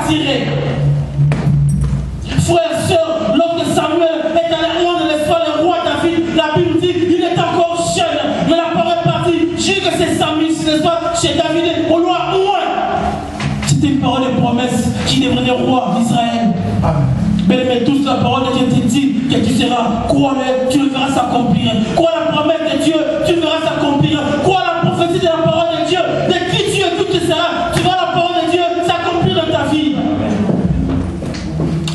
attiré. Frères et sœurs, lorsque Samuel est allé rendre l'espoir le roi David, la Bible dit il est encore jeune, mais la parole est partie. J'ai que c'est Samuel, n'est-ce pas, chez David, au loin, c'était une parole de promesse qui devenait roi d'Israël. Mais tous la parole de Dieu te dit que tu seras, crois-le, tu le verras s'accomplir. Crois la promesse de Dieu, tu le verras s'accomplir. Crois la prophétie de la parole de Dieu, de qui tu es, tout te sera. Tu verras la parole de Dieu s'accomplir dans ta vie.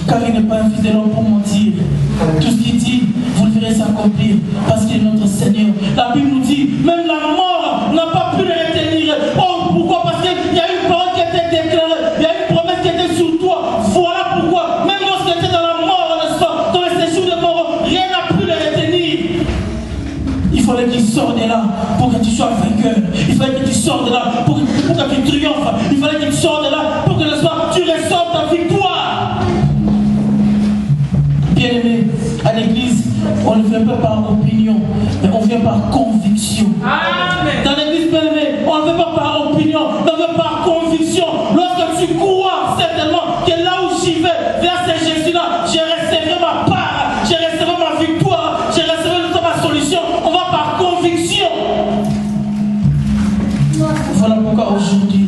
Car il n'est pas un fils de l'homme pour mentir. Tout ce qu'il dit, vous le verrez s'accomplir parce qu'il est notre Seigneur. La Bible nous dit, même la mort n'a pas pu le retenir. Oh, pourquoi? Parce qu'il y a une parole qui a été déclarée, il y a une promesse qui était sur toi. Voilà pourquoi, même lorsqu'il était dans la mort, n'est-ce pas, dans le séjour de mort, rien n'a pu le retenir. Il fallait qu'il sorte de là pour que tu sois vainqueur. Il fallait que tu sortes de là pour que tu triomphes. Il fallait que tu sortes de là pour que, n'est-ce pas, tu ressortes ta victoire. Bien-aimé, à l'église, on ne vient pas par opinion, mais on vient par conviction. Amen. Dans l'église, bien-aimé, on ne vient pas par opinion, mais on vient par conviction. Lorsque tu crois certainement que là où j'y vais, vers ce Jésus-là, j'ai recevé ma part, j'ai recevé ma victoire, j'ai recevé ma solution, on va par conviction. Voilà pourquoi aujourd'hui,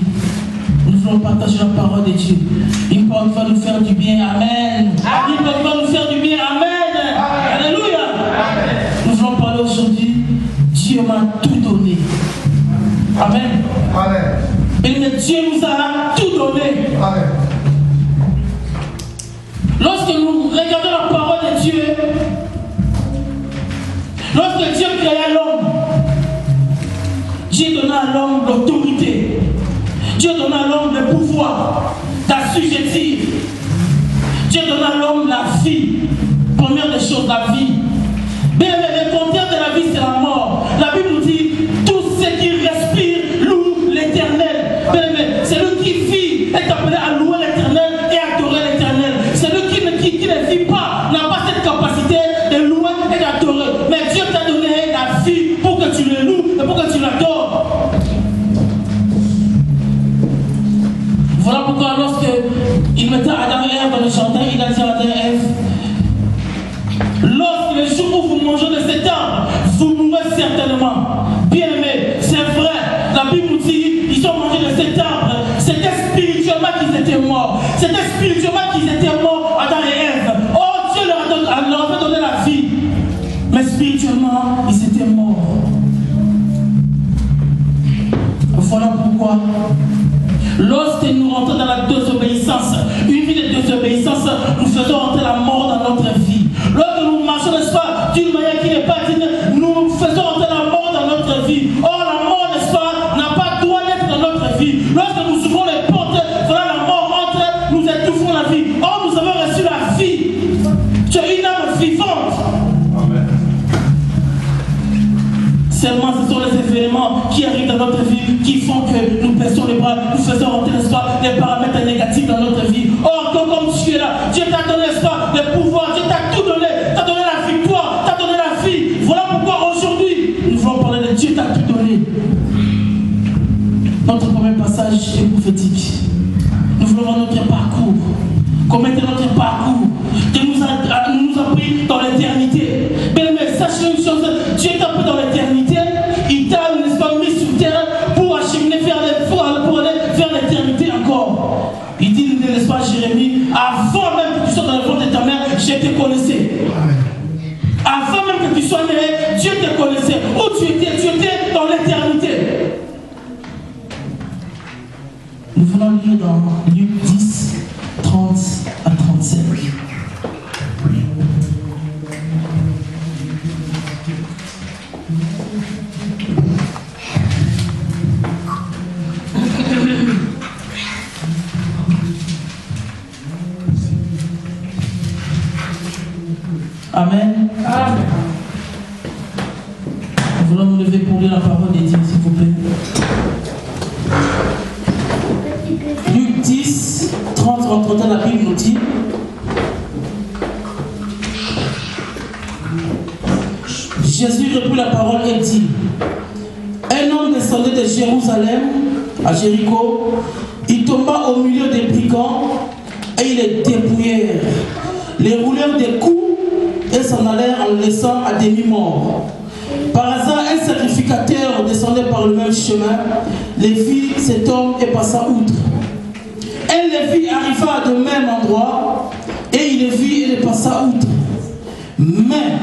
nous voulons partager la parole de Dieu. Une parole qui va nous faire du bien. Amen. Une parole qui va nous faire du bien. Amen. Alléluia. Nous voulons parler aujourd'hui. Dieu m'a tout donné. Amen. Amen. Et Dieu nous a tout donné. Amen. Lorsque nous regardons la parole de Dieu, lorsque Dieu créa l'homme, Dieu donna à l'homme l'autorité. Dieu donna à l'homme le pouvoir d'assujettir. Dieu donna à l'homme la vie. Première des choses, la vie. Mais le contraire de la vie, c'est la mort. La Bible nous dit, tout ce qui respire loue l'Éternel. Mais celui qui vit est appelé à louer l'Éternel et adorer l'Éternel. Celui qui ne vit pas n'a pas cette capacité de louer et d'adorer. Mais Dieu t'a donné la vie pour que tu le loues et pour que tu l'adores. Voilà pourquoi lorsque il mettait Adam et Ève dans le jardin, il a dit à Adam et Ève, lorsque le jour où vous mangez de cet arbre, vous mourrez certainement. Bien aimé, c'est vrai. La Bible nous dit, ils ont mangé de cet arbre. C'était spirituellement qu'ils étaient morts. C'était spirituellement qu'ils étaient morts, Adam et Ève. Oh, Dieu leur a donné la vie. Mais spirituellement, ils étaient morts. Voilà pourquoi, lorsque nous rentrons dans la désobéissance, une vie de désobéissance, nous faisons entrer la mort dans notre vie. Lorsque nous marchons, n'est-ce pas, d'une manière qui n'est pas digne, nous faisons entrer la mort dans notre vie. Or, la mort, n'est-ce pas, n'a pas droit d'être dans notre vie. Lorsque nous ouvrons les portes, voilà, la mort entre, nous étouffons la vie. Or, nous avons reçu la vie. Tu es une âme vivante. Amen. Seulement, ce sont les événements qui arrivent dans notre vie qui font que nous baissons les bras, nous faisons rentrer, n'est-ce pas, les paramètres négatifs dans notre vie. Or, comme tu es là, Dieu t'a donné, n'est-ce pas, le pouvoir, Dieu t'a tout donné, t'a donné la victoire, t'a donné la vie. Voilà pourquoi aujourd'hui, nous voulons parler de Dieu t'a tout donné. Notre premier passage est prophétique. Nous voulons voir notre parcours. Comment était notre parcours? Dieu nous a pris dans l'éternité. Mais sachez une chose, Dieu t'a pris dans l'éternité, il t'a, n'est-ce pas, mis sur terre pour acheminer pour aller vers l'éternité encore. Il dit, n'est-ce pas, Jérémie, avant même que tu sois dans le ventre de ta mère, je te connaissais. Avant même que tu sois né, Dieu te connaissait. Où tu étais dans l'éternité. Nous voulons lire dans Luc 10, 30 à 37. Amen. Amen. Nous voulons nous lever pour lire la parole de Dieu, s'il vous plaît. Luc 10, 30, entre la Bible nous dit, Jésus reprit la parole et dit, un homme descendait de Jérusalem à Jéricho Il tomba au milieu des brigands et ils les dépouillèrent. Les roulèrent des coups et s'en allèrent en le laissant à demi-mort. Par hasard, un sacrificateur descendait par le même chemin, les vit cet homme et passa outre. Un Lévi arriva de même endroit et il les vit et les passa outre. Mais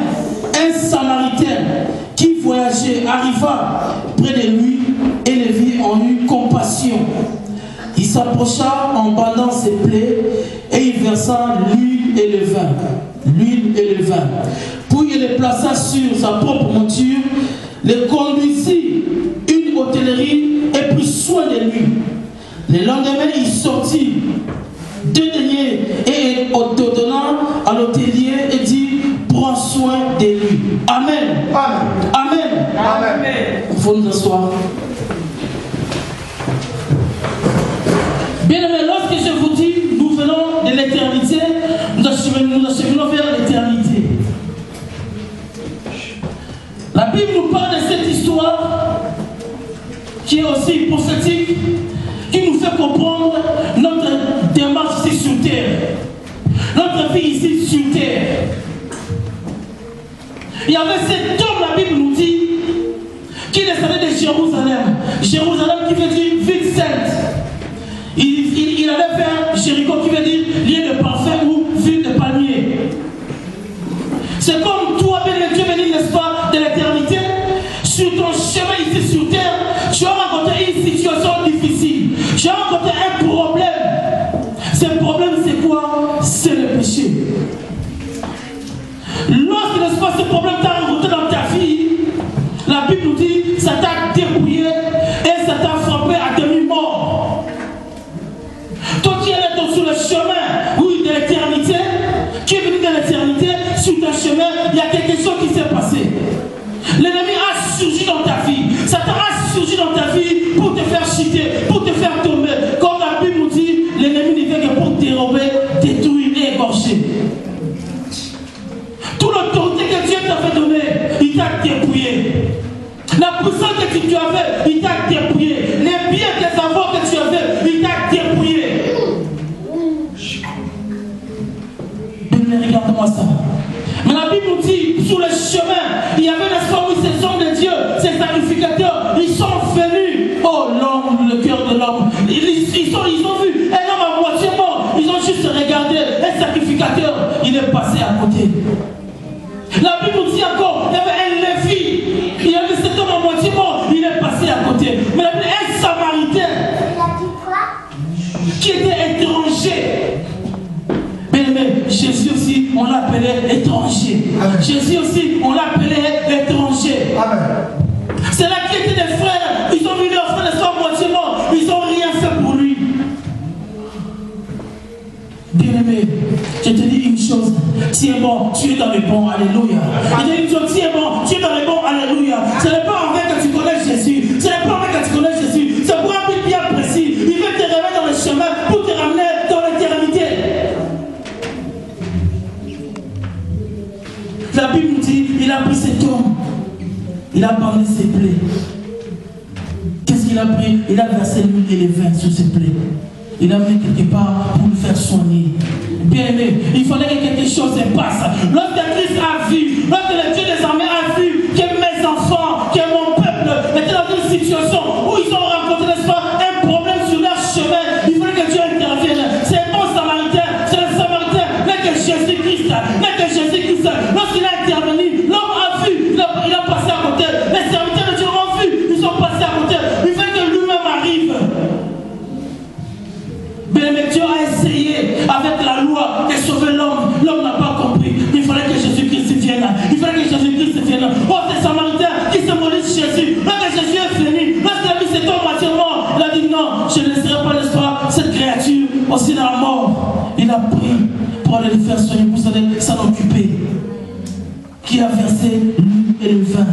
un Samaritain qui voyageait arriva près de lui et les vit en eut compassion. Il s'approcha en bandant ses plaies et il versa l'huile et le vin. Puis il les plaça sur sa propre monture, les conduisit une hôtellerie et prit soin de lui. Le lendemain, il sortit 2 deniers et au donnant à l'hôtelier et dit: prends soin de lui. Amen. Amen. Amen. Amen. Il faut nous asseoir. Bien aimé, lorsque je vous dis nous venons de l'éternité, nous acheminons vers l'éternité. La Bible nous parle de cette histoire qui est aussi prophétique, qui nous fait comprendre notre démarche ici sur terre, notre vie ici sur terre. Il y avait cet homme, la Bible nous dit, qui descendait de Jérusalem. Jérusalem qui veut dire ville sainte. Il allait vers Jéricho qui veut dire lieu de parfum ou ville de palmier. C'est comme toi, bien Dieu béni, n'est-ce pas, de l'éternité. Sur ton chemin ici sur terre, tu as rencontré une situation difficile. Tu as rencontré un problème. Ce problème, c'est quoi? C'est le péché. Lorsque, n'est-ce pas, ce problème t'a rencontré dans ta vie, la Bible nous dit, ça t'a dépouillé et ça t'a frappé à demi-mort. Toi qui es sur le chemin, oui, de l'éternité, qui est venu de l'éternité, sur ton chemin, il y a quelque chose qui s'est passé. L'ennemi a surgi dans ta vie. Satan a surgi dans ta vie pour te faire chuter, pour te faire tomber. Comme la Bible nous dit, l'ennemi ne vient que pour dérober, détruire et égorger. Toute l'autorité que Dieu t'a fait donner, il t'a dépouillé. La puissance que tu avais, il t'a dépouillé. Les biens, les avoirs que tu avais, il t'a dépouillé. Regarde-moi ça. Mais la Bible nous dit, sur le chemin, il y avait n'est-ce pas, oui, ces hommes de Dieu, ces sacrificateurs, ils sont venus. Oh, l'homme, le cœur de l'homme. Ils ont vu un homme à moitié mort. Ils ont juste regardé un sacrificateur. Il est passé à côté. La Bible nous dit encore, il y avait un Lévi. Il y avait cet homme à moitié mort. Il est passé à côté. Mais la Bible, un Samaritain qui était étranger. Mais Jésus aussi, on l'appelait étranger. Amen. Jésus aussi, on l'appelait étranger. C'est là qui étaient des frères. Ils ont vu leurs frères, ils sont moitié morts. Ils n'ont rien fait pour lui. Bien-aimé, je te dis une chose. Tu es bon, tu es dans le bon. Alléluia. Je te dis une chose, tu es bon, tu es dans le bon. Alléluia. Ce n'est pas en vain que tu connais Jésus. Ce n'est pas en vain que tu connais Jésus. C'est pour un but bien précis. Il veut te remettre dans le chemin pour te ramener dans l'éternité. La Bible nous dit, il a pris cet homme, il a bandé ses plaies. Qu'est-ce qu'il a pris? Il a versé l'huile et le vin sur ses plaies. Il a mis quelque part pour le faire soigner. Bien aimé, il fallait que quelque chose se passe. Lorsque Christ a vu, lorsque le Dieu des armées a vu que mes enfants, que mon peuple était dans une situation où ils ont rencontré, n'est-ce pas, un problème sur leur chemin, il fallait que Dieu intervienne. C'est un bon Samaritain, c'est le Samaritain, mais que Jésus-Christ, lorsqu'il a intervenu, l'homme a vu, il a passé à côté. Les serviteurs de Dieu ont vu, ils sont passés à côté. Il fait que lui-même arrive. Mais Dieu a essayé avec la loi de sauver l'homme. L'homme n'a pas compris. Il fallait que Jésus-Christ vienne. Il fallait que Jésus-Christ vienne. Oh, ces Samaritains qui se maudissent Jésus. Lorsque Jésus est venu, lorsqu'il a mis cet homme moitié mort, il a dit non, je ne laisserai pas l'espoir cette créature aussi dans la mort. Il a pris pour aller le faire soigner, pour s'en occuper. Qui a versé l'huile et le vin.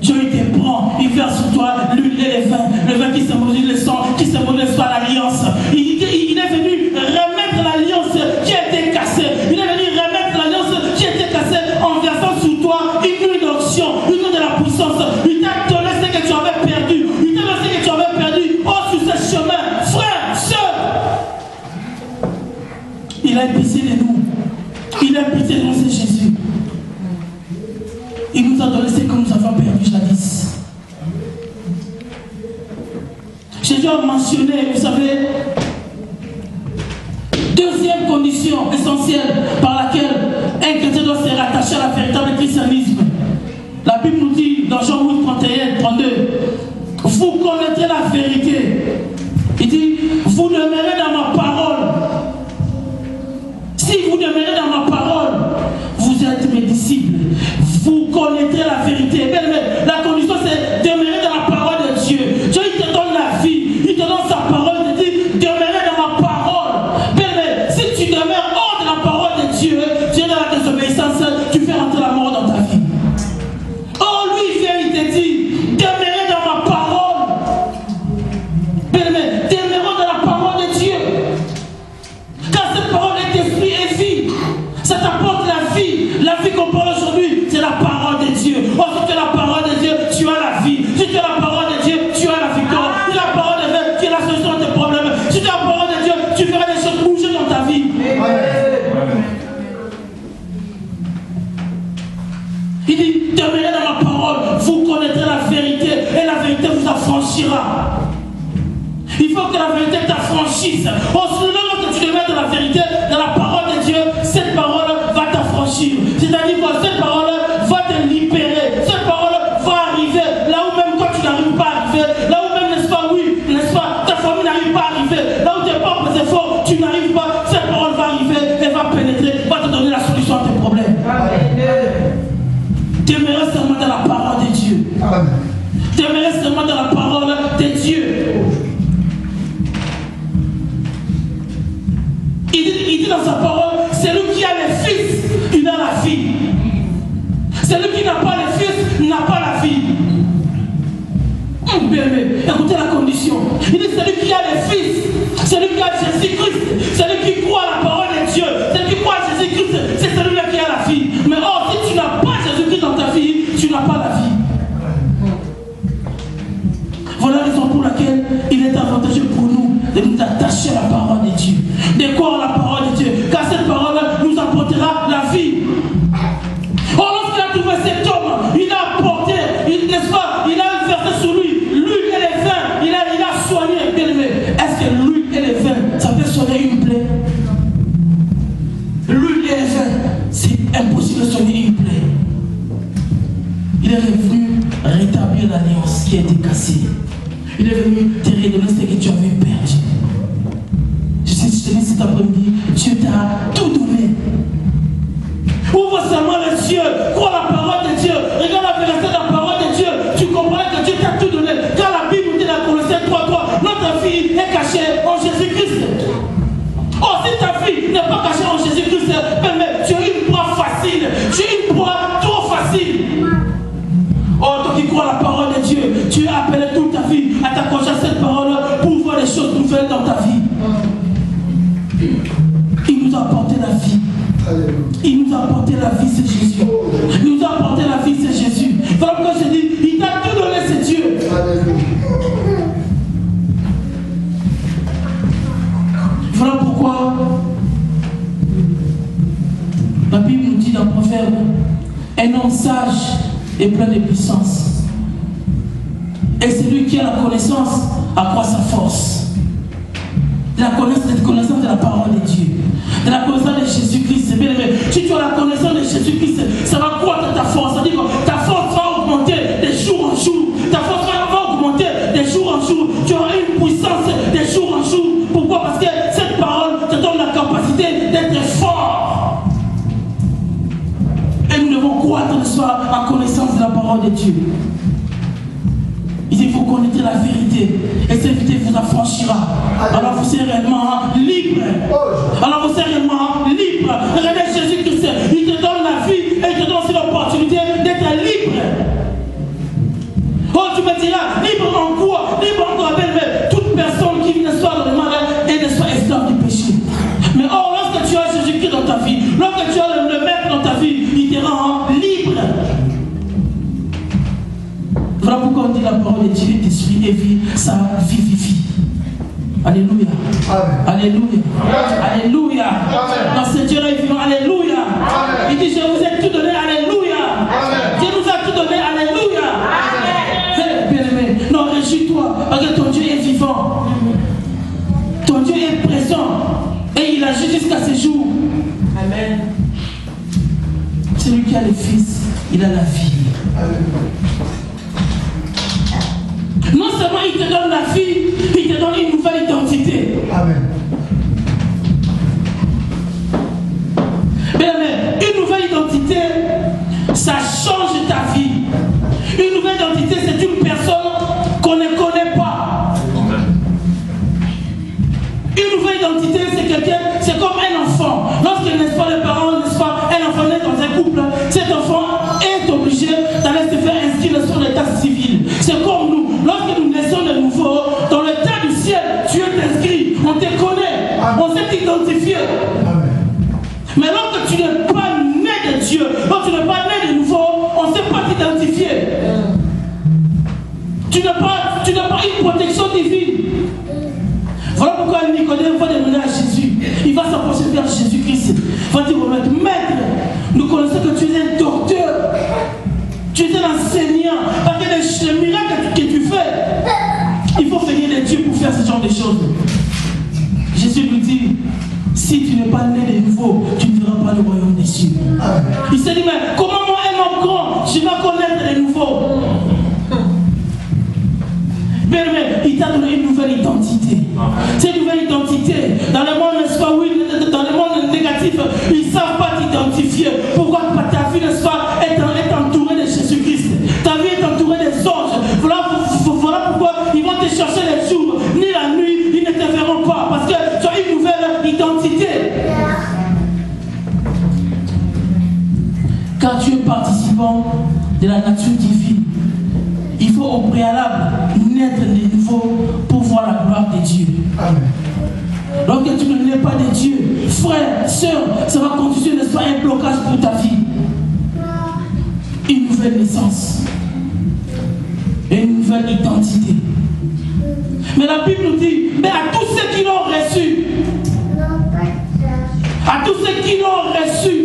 Dieu il te prend, il verse sur toi l'huile et le vin qui symbolise le sang, qui symbolise l'alliance. Il est venu remettre l'alliance qui a été cassée. Il est venu remettre l'alliance qui a été cassée en versant sur toi une huile d'onction, une huile de la puissance. Il t'a donné ce que tu avais perdu. Il t'a donné ce que tu il nous a donné ce que nous avons perdu jadis. Jésus a mentionné, vous savez, deuxième condition essentielle par laquelle un chrétien doit se rattacher à la véritable christianisme. La Bible nous dit dans Jean 8, 31, 32, vous connaîtrez la vérité. Il dit, vous demeurez dans ma parole. Si vous demeurez dans ma parole, vous êtes mes disciples. Vous connaîtrez la vérité. Mais la condition, c'est demeurer dans la parole de Dieu. Dieu, il te donne la vie. Il te donne sa parole. Il te dit, demeurez dans ma parole. Mais si tu demeures hors de la parole de Dieu, tu es dans la désobéissance, tu fais rentrer la mort dans ta vie. Oh, lui, il vient, il te dit, demeurez dans ma parole. Mais demeurons dans la parole de Dieu. Car cette parole est esprit et vie. Ça t'apporte la vie qu'on parle aujourd'hui, c'est la parole de Dieu. Oh, si tu as la parole de Dieu, tu as la vie. Si tu as la parole de Dieu, tu as la victoire. Si tu as la parole de Dieu, tu as la solution à tes problèmes. Si tu as la parole de Dieu, tu verras des choses bouger dans ta vie. Il dit, demeurez dans ma parole, vous connaîtrez la vérité et la vérité vous affranchira. Il faut que la vérité t'affranchisse. Oh, lorsque tu demeures dans la vérité, dans la parole de Dieu, cette parole va t'affranchir. C'est-à-dire que cette parole va te libérer. Cette parole va arriver là où même toi tu n'arrives pas à arriver. Là où même, n'est-ce pas, oui, n'est-ce pas, ta famille n'arrive pas à arriver. Là où tes propres efforts, tu n'arrives pas. Cette parole va arriver et va pénétrer, va te donner la solution à tes problèmes. Demeurez seulement dans la parole de Dieu. Demeurez seulement dans la parole de Dieu. Il dit dans sa parole, celui qui a les fils, il a la vie. Celui qui n'a pas les fils, n'a pas la vie. Écoutez la condition. Il dit celui qui a les fils, celui qui a Jésus-Christ, celui qui croit à la parole de Dieu, celui qui croit à Jésus-Christ, c'est celui-là qui a la vie. Mais or, si tu n'as pas Jésus-Christ dans ta vie, tu n'as pas la vie. Voilà la raison pour laquelle il est avantageux pour nous de nous attacher à la parole de Dieu, de croire à la parole de Dieu, car cette parole nous apportera la vie. Or, lorsqu'il a trouvé cet homme, il a apporté, n'est-ce pas, il a versé sur lui l'huile et les vins, il a soigné, bien aimé. Est-ce que l'huile et les vins, ça peut soigner une plaie? L'huile et les vins, c'est impossible de soigner une plaie. Il est revenu rétablir l'alliance qui a été cassée. Il est venu te redonner ce que tu avais perdu. Je te dis cet après-midi, Dieu t'a tout donné. Ouvre seulement les yeux, crois la parole de Dieu, regarde la vérité de la parole de Dieu. Tu comprends que Dieu t'a tout donné. Car la Bible nous dit dans Colossiens 3:3, notre vie est cachée en Jésus-Christ. Oh, si ta vie n'est pas cachée en Jésus-Christ, mais tu as une proie facile, tu as une proie trop facile. Oh, toi qui crois la parole de Dieu, tu es appelé toute ta vie à t'accrocher à cette parole pour voir les choses nouvelles dans ta vie. Il nous a apporté la vie. Il nous a apporté la vie, c'est Jésus. Il nous a apporté la vie, c'est Jésus. Voilà pourquoi je dis, il t'a tout donné, c'est Dieu. Voilà pourquoi la Bible nous dit dans Proverbe, un homme sage et plein de puissance. Et celui qui a la connaissance accroît sa force. La connaissance de la parole de Dieu, de la connaissance de Jésus-Christ. Bien aimé, si tu as la connaissance de Jésus-Christ, ça va croître ta force. Ça veut dire que ta force va augmenter de jour en jour. Ta force va augmenter de jour en jour. Tu auras une puissance de jour en jour. Pourquoi? Parce que cette parole te donne la capacité d'être fort. Et nous devons croître de soi en connaissance de la parole de Dieu. Il faut connaître la vérité. Et cette vérité vous affranchira. Alors vous serez réellement libre. Alors vous serez réellement libre. Regardez Jésus-Christ. Il te donne la vie et il te donne aussi l'opportunité d'être libre. Oh, tu me diras, libre en quoi? Libre en quoi? Mais toute personne qui ne soit dans le mal et ne soit esclave du péché. Mais or, lorsque tu as Jésus-Christ dans ta vie, lorsque tu as le Maître dans ta vie, il te rend libre. Voilà pourquoi on dit la parole de Dieu, d'esprit et vie, ça vivifie. Alléluia. Amen. Alléluia. Amen. Alléluia. Amen. Dans ce Dieu-là, il vit. Alléluia. Amen. Il dit, je vous ai tout donné. Alléluia. Amen. Dieu nous Parce que ton Dieu est vivant. Ton Dieu est présent. Et il agit jusqu'à ce jour. Amen. Celui qui a le Fils, il a la vie. Amen. Non seulement il te donne la vie, il te donne une nouvelle identité. Amen. Mais une nouvelle identité, ça change ta vie. Une nouvelle identité, c'est une personne qu'on ne connaît pas. Une nouvelle identité, c'est quelqu'un, c'est comme un enfant. Lorsqu'il n'est pas les parents, n'est-ce pas, un enfant naît dans un couple, cet enfant est obligé d'aller se faire inscrire sur l'état civil. C'est comme nous. Lorsque nous naissons de nouveau, dans l'état du ciel, tu es inscrit, on te connaît, on s'est identifié. Mais lorsque tu n'es pas né de Dieu, lorsque tu n'es pas né de nouveau, on ne sait pas t'identifier. Tu n'as pas une protection divine. Voilà pourquoi Nicodème va demander à Jésus. Il va s'approcher vers Jésus-Christ. Il va dire au maître, maître, nous connaissons que tu es un docteur. Tu es un enseignant. Parce que les miracles que tu fais, il faut venir de Dieu pour faire ce genre de choses. Jésus lui dit, si tu n'es pas né de nouveau, tu ne verras pas le royaume des cieux. Il s'est dit, mais comment moi, un homme grand, je vais connaître de nouveau? Mais il t'a donné une nouvelle identité. Cette nouvelle identité, dans le monde, n'est-ce pas, oui, dans le monde négatif, ils ne savent pas t'identifier. Pourquoi ta vie, n'est-ce pas, est entourée de Jésus-Christ. Ta vie est entourée des anges. Voilà pourquoi ils vont te chercher les jours, ni la nuit, ils ne te verront pas. Parce que tu as une nouvelle identité. Car tu es participant de la nature divine. Il faut au préalable naître de nouveau pour voir la gloire de Dieu. Amen. Lorsque tu ne nais pas de Dieu, frère, soeur, ça va constituer, n'est-ce pas, un blocage pour ta vie. Une nouvelle naissance. Une nouvelle identité. Mais la Bible nous dit, mais à tous ceux qui l'ont reçu, à tous ceux qui l'ont reçu,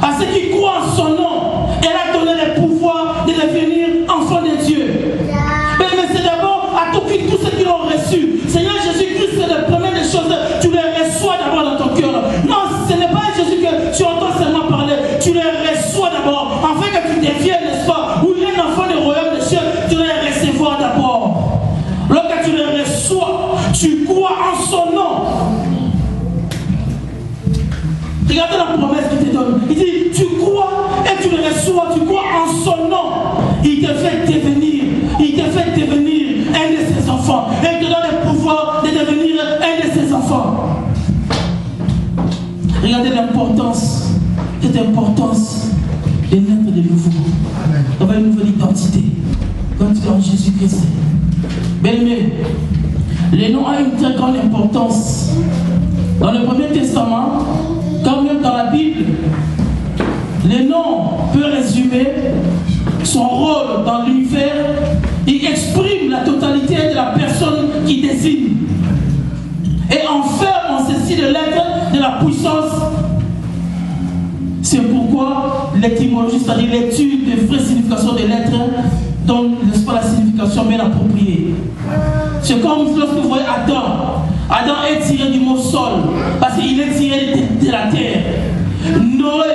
à ceux qui croient en son nom, elle a donné le pouvoir de devenir enfants de Dieu. Mais c'est d'abord à tous ceux qui l'ont reçu. Seigneur Jésus-Christ, c'est la première des choses. Tu les reçois d'abord dans ton cœur. Non, ce n'est pas Jésus que tu entends seulement parler. Tu les reçois d'abord. Afin que tu deviennes, n'est-ce pas, ou un enfant du royaume des cieux, tu les recevoir d'abord. Lorsque tu les reçois, tu crois en son nom. Regardez la promesse qu'il te donne. Il dit, tu crois et tu le reçois, tu crois en son nom. Il te fait devenir un de ses enfants. Et il te donne le pouvoir de devenir un de ses enfants. Regardez l'importance, cette importance de naître de nouveau. D'avoir une nouvelle identité. Quand tu es en Jésus-Christ. Bien-aimé, le nom a une très grande importance. Dans le Premier Testament, quand même dans la Bible, le nom peut résumer son rôle dans l'univers. Il exprime la totalité de la personne qui désigne. Et enferme en ceci de l'être de la puissance. C'est pourquoi l'étymologie, c'est-à-dire l'étude des vraies significations de l'être, donne, n'est-ce pas, la signification bien appropriée. C'est comme lorsque vous voyez Adam. Adam est tiré du mot sol, parce qu'il est tiré de la terre. Noé,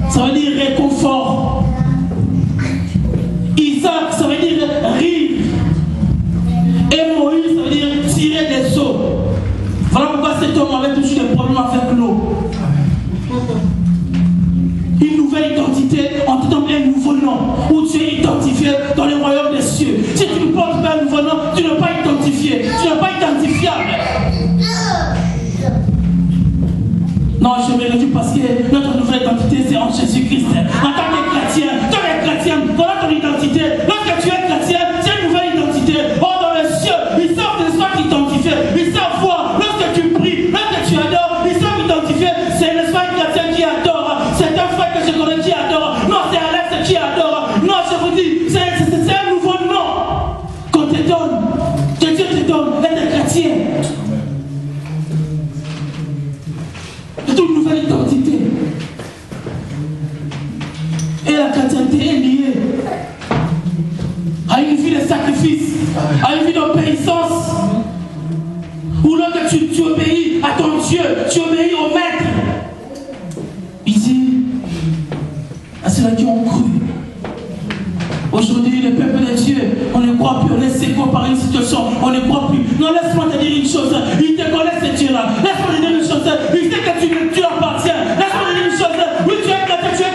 ça veut dire réconfort. Isaac, ça veut dire rire. Et Moïse, ça veut dire tirer des eaux. Voilà pourquoi cet homme avait toujours des problèmes avec l'eau. Une nouvelle identité, on te donne un nouveau nom, où tu es identifié dans le royaume des cieux. Si tu ne portes pas un nouveau nom, tu n'es pas identifié, tu n'es pas identifiable. Non, je me réjouis parce que notre nouvelle identité, c'est en Jésus-Christ. En tant que chrétien, tu es chrétien, voilà ton identité. Lorsque tu es chrétien, c'est une nouvelle identité. Oh, dans les cieux, ils savent de soi t'identifier. Ils savent voir, lorsque tu pries, lorsque tu adores, ils savent identifier. C'est n'est-ce pas un chrétien qui adore. C'est un frère que je connais qui adore. Non, c'est Alex qui adore. Non, je vous dis, c'est un nouveau nom qu'on te donne, que Dieu te donne, d'être chrétien. C'est une nouvelle identité. Et la chrétienté est liée à une vie de sacrifice, à une vie tu obéis à ton Dieu, tu obéis au Maître. Il dit à ceux-là qui ont cru. Aujourd'hui, le peuple de Dieu, on ne croit plus, on est séqué par une situation, on ne croit plus. Non, laisse-moi te dire une chose, il te connaît ce Dieu-là. Laisse-moi te dire une chose, il sait que tu appartiens. Laisse-moi te dire une chose, oui, tu es chrétien,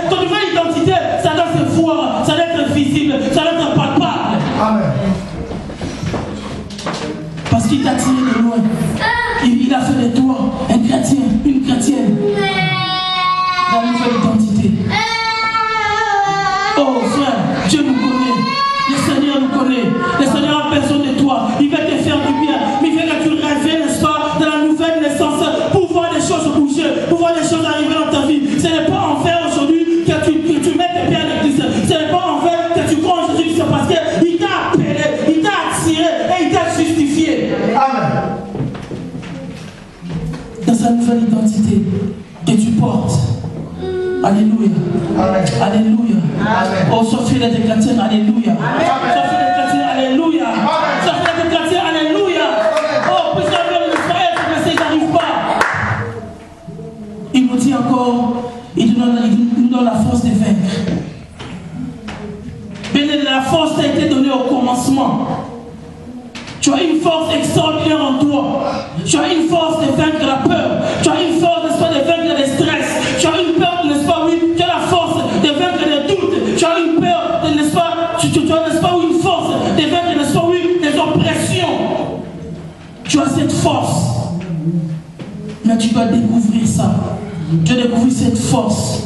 ton nouvelle identité, ça doit se voir, ça doit être visible, ça doit être palpable. Amen. Parce qu'il t'a tiré de loin. Il a fait de toi un chrétien, une chrétienne. La nouvelle identité. Oh frère, Dieu nous connaît. Le Seigneur nous connaît. Le Seigneur a besoin de toi. Il veut te faire du bien. Mais il veut que tu rêves, n'est-ce pas, de la nouvelle naissance pour voir des choses bouger, pour voir des choses arriver dans ta vie. Ce n'est pas en fait aujourd'hui que tu mets tes pieds à l'église. Ce n'est pas en fait que tu crois en Jésus, c'est parce qu'il t'a appelé, il t'a attiré et il t'a justifié. Amen. Dans sa nouvelle identité que tu portes. Alléluia. Amen. Alléluia. Amen. Oh, sois fidèle des chrétiens, alléluia. Amen. Sois fidèle des chrétiens, alléluia. Amen. Sois fidèle des chrétiens, alléluia. Amen. Oh, plusieurs hommes de frères, mais ils n'arrivent pas. Il nous dit encore, il nous donne la force de vaincre. Bien, la force t'a été donnée au commencement. Tu as une force extraordinaire en toi. Tu as une force de vaincre la peur. Tu as une force, n'est-ce pas, de vaincre le stress. Tu as une peur, n'est-ce pas, oui. Tu as la force de vaincre les doutes. Tu as une peur, n'est-ce pas, tu as, n'est-ce pas, oui, une force de vaincre, n'est-ce pas, oui, les oppressions. Tu as cette force. Mais tu dois découvrir ça. Tu dois découvrir cette force.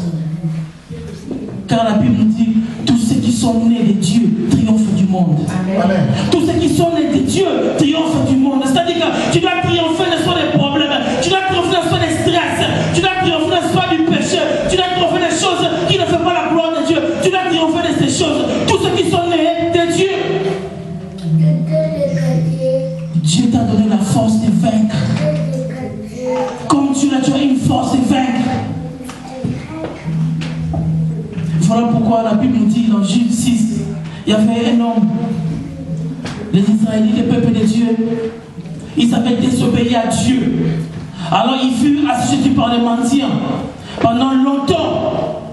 Car la Bible nous dit, tous ceux qui sont nés de Dieu triomphent du monde. Amen. Tous ceux qui sont nés de Dieu triomphent du monde. C'est-à-dire que tu dois triompher, n'est-ce pas, des problèmes. Tu dois triompher, n'est-ce pas, des stress. Tu dois triompher, n'est-ce pas, du péché. Tu dois triompher des choses qui ne font pas la gloire de Dieu. Tu dois triompher de ces choses. Tous ceux qui sont nés de Dieu. Dieu t'a donné la force de vaincre. Comme tu as une force de vaincre. Voilà pourquoi la Bible nous dit dans Juge 6, il y avait un homme, les Israélites, le peuple de Dieu, ils avaient désobéi à Dieu. Alors il fut assujetti par les mendiants pendant longtemps.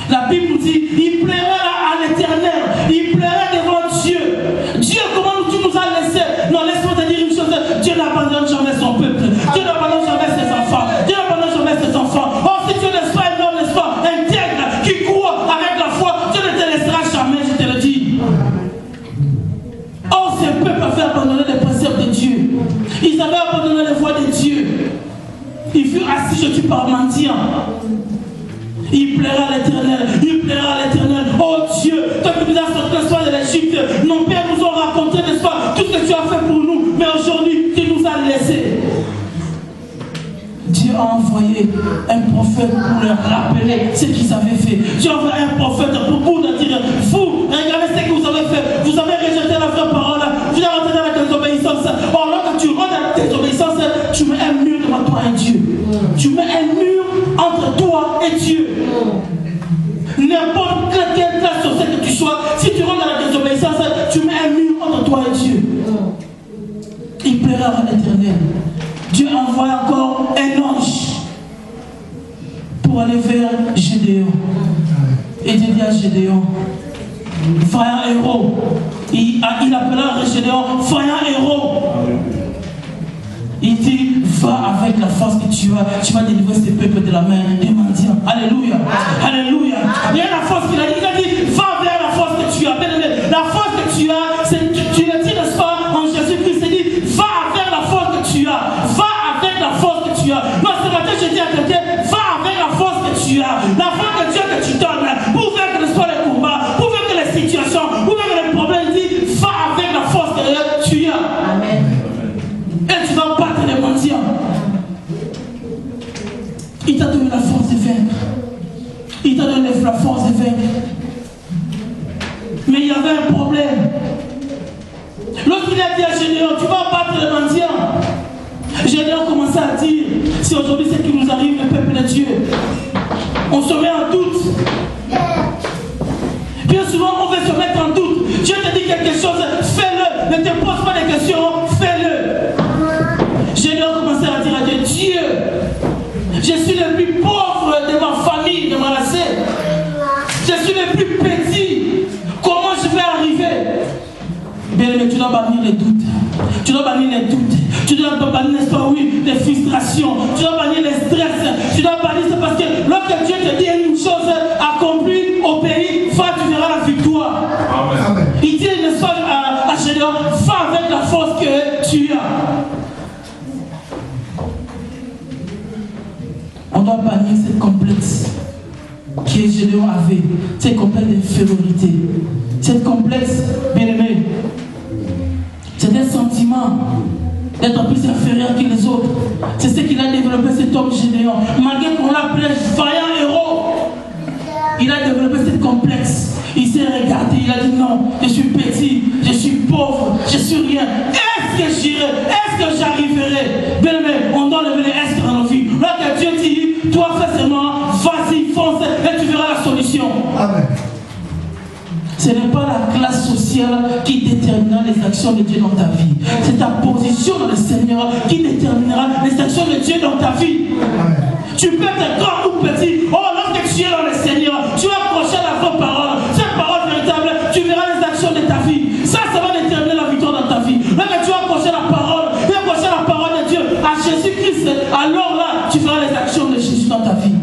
La Bible nous dit, il plairait à l'Éternel, il plairait devant Dieu. Dieu, comment tu nous as laissé? Non, laisse-moi te dire une chose, Dieu n'abandonne jamais son peuple. Dieu n'abandonne jamais ses enfants. Dieu n'abandonne jamais ses enfants. Oh, si tu n'es pas un homme, n'est-ce pas, intègre, qui croit avec la foi, Dieu ne te laissera jamais, je te le dis. Oh, ce peuple avait abandonné les préceptes de Dieu. Ils avaient abandonné les voies de Dieu. Il fut assujetti par mendiant. Il plaira à l'Éternel, il plaira à l'Éternel. Oh Dieu, toi qui nous as sorti le soir de l'Égypte, nos pères nous ont raconté, n'est-ce pas, tout ce que tu as fait pour nous, mais aujourd'hui, tu nous as laissés. Dieu a envoyé un prophète pour leur rappeler ce qu'ils avaient fait. Dieu a envoyé un prophète pour leur dire, vous, regardez ce que vous avez fait. Vous avez rejeté la vraie parole, vous avez rentré dans la désobéissance. Or, lorsque tu rentres dans la désobéissance, tu mets un mur devant toi et Dieu. Tu mets un mur entre toi et Dieu. N'importe quelle classe sociale que tu sois, si tu rentres dans la désobéissance, tu mets un mur entre toi et Dieu. Il plaira à l'Éternel. Dieu envoie encore un ange pour aller vers Gédéon. Et Dieu dit à Gédéon, vaillant héros. Il appela Gédéon, vaillant héros. Il dit, va avec la force que tu as, tu vas délivrer ce peuple de la main des mendiants. Alléluia. Alléluia. Il y a la force qu'il a dit. Il a dit, va vers la force que tu as. La force que tu as, tu le dis, n'est-ce pas, en Jésus-Christ. Il dit, va vers la force que tu as. Va avec la force que tu as. Moi, ce matin, je dis à quelqu'un, va avec la force que tu as. La force que Dieu que tu donnes pour vaincre, n'est-ce pas, les combats, pour vaincre les situations, pour vaincre les problèmes. Il dit, va avec la force que tu as. Amen. Et tu vas battre les mendiants. Il t'a donné la force de vaincre. Il t'a donné la force de vaincre. Mais il y avait un problème. Lorsqu'il a dit à Gédéon, tu vas battre les mendiants, Gédéon commençait à dire, si aujourd'hui c'est ce qui nous arrive, le peuple de Dieu, on se met en doute. Bien souvent, on veut se mettre en doute. Dieu te dit quelque chose, fais-le. Ne te pose pas de questions, fais-le. Gédéon les doutes. Tu dois bannir les doutes. Tu dois bannir, n'est-ce pas, oui, les frustrations. Tu dois bannir les stress. Tu dois bannir, c'est parce que lorsque Dieu te dit une chose accomplie au pays, va, tu verras la victoire. Amen. Il dit, n'est-ce pas, à Gédéon, va avec la force que tu as. On doit bannir cette complexe que Gédéon avait, cette complexe d'infériorité, cette complexe, bien aimé, c'est un sentiment d'être plus inférieur que les autres. C'est ce qu'il a développé, cet homme Gédéon. Malgré qu'on l'appelait vaillant héros, il a développé cette complexe. Il s'est regardé, il a dit non, je suis petit, je suis pauvre, je suis rien. Est-ce que j'irai? Est-ce que j'arriverai? Bien aimé, on doit lever les est dans nos vies. Lorsque Dieu dit, toi fais seulement, vas-y, fonce, et tu verras la solution. Amen. Ce n'est pas la classe sociale qui déterminera les actions de Dieu dans ta vie. C'est ta position dans le Seigneur qui déterminera les actions de Dieu dans ta vie. Amen. Tu peux être grand ou petit. Oh, lorsque tu es dans le Seigneur, tu vas accrocher à la vraie parole. Cette parole véritable, tu verras les actions de ta vie. Ça va déterminer la victoire dans ta vie. Lorsque tu vas accrocher la parole, tu vas accrocher la parole de Dieu à Jésus-Christ, alors là, tu verras les actions de Jésus dans ta vie.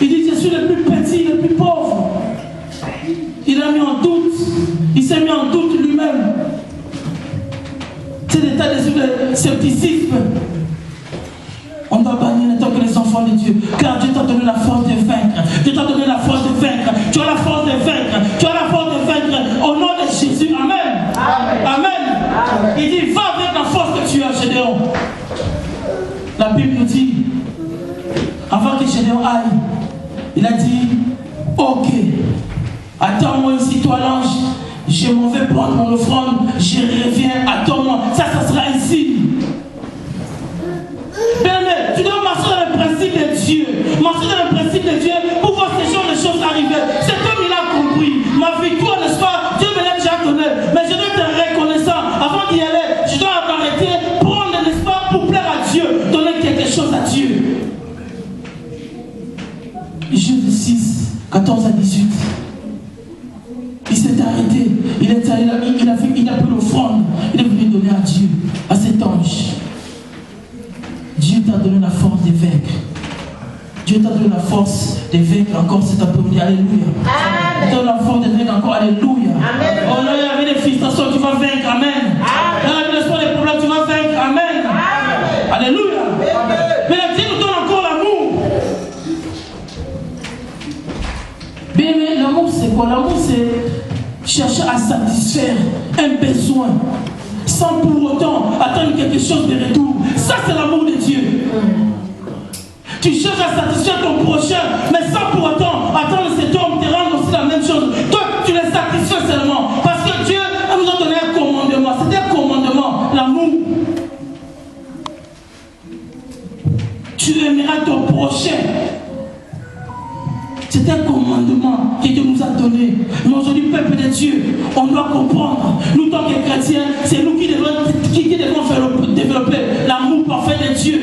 Il dit, je suis le plus petit, le plus pauvre. Il a mis en doute, il s'est mis en doute lui-même. C'est l'état de scepticisme. On doit bannir tant que les enfants de Dieu. Car Dieu t'a donné la force de vaincre. Dieu t'a donné la force de vaincre. Tu as la force de vaincre. Tu as la force de vaincre. Au nom de Jésus. Amen. Amen. Amen. Amen. Il dit, va avec la force que tu as, Gédéon. La Bible nous dit, avant que Gédéon aille, il a dit, ok, attends-moi ici, toi l'ange. Je m'en vais prendre mon offrande. Je reviens. Attends-moi. Ça sera un signe. Bien-aimé, tu dois marcher dans le principe de Dieu. Marcher dans le principe de Dieu pour voir ces genres de choses arriver. C'est comme il a compris. Ma victoire, n'est-ce pas? Dieu me l'a déjà donné. Mais je dois être reconnaissant. Avant d'y aller, je dois m'arrêter, prendre, n'est-ce pas, pour plaire à Dieu, donner quelque chose à Dieu. Jude 6, 14 à 18. Il s'est arrêté. Il a pris l'offrande. Il est venu donner à Dieu, à cet ange. Dieu t'a donné la force de vaincre. Dieu t'a donné la force de vaincre encore cet après-midi. Alléluia. Dieu t'a donné la force de vaincre encore. Alléluia. Amen. Oh là, il y avait des frustrations, tu vas vaincre. Amen. Dans la vie des problèmes, tu vas vaincre. Amen. Amen. Alléluia. Amen. Mais Dieu nous donne encore l'amour. Bien, mais l'amour, c'est quoi? L'amour, c'est chercher à satisfaire un besoin sans pour autant attendre quelque chose de retour. Ça, c'est l'amour de Dieu. Tu cherches à satisfaire ton prochain, mais sans pour autant attendre cet homme te rendre aussi la même chose. Toi, tu les satisfais seulement. Parce que Dieu nous a donné un commandement. C'est un commandement, l'amour. Tu aimeras ton prochain. C'est un commandement que Dieu nous a donné. Mais aujourd'hui, peuple de Dieu, on doit comprendre. Nous, tant que chrétiens, c'est nous qui devons développer l'amour parfait de Dieu.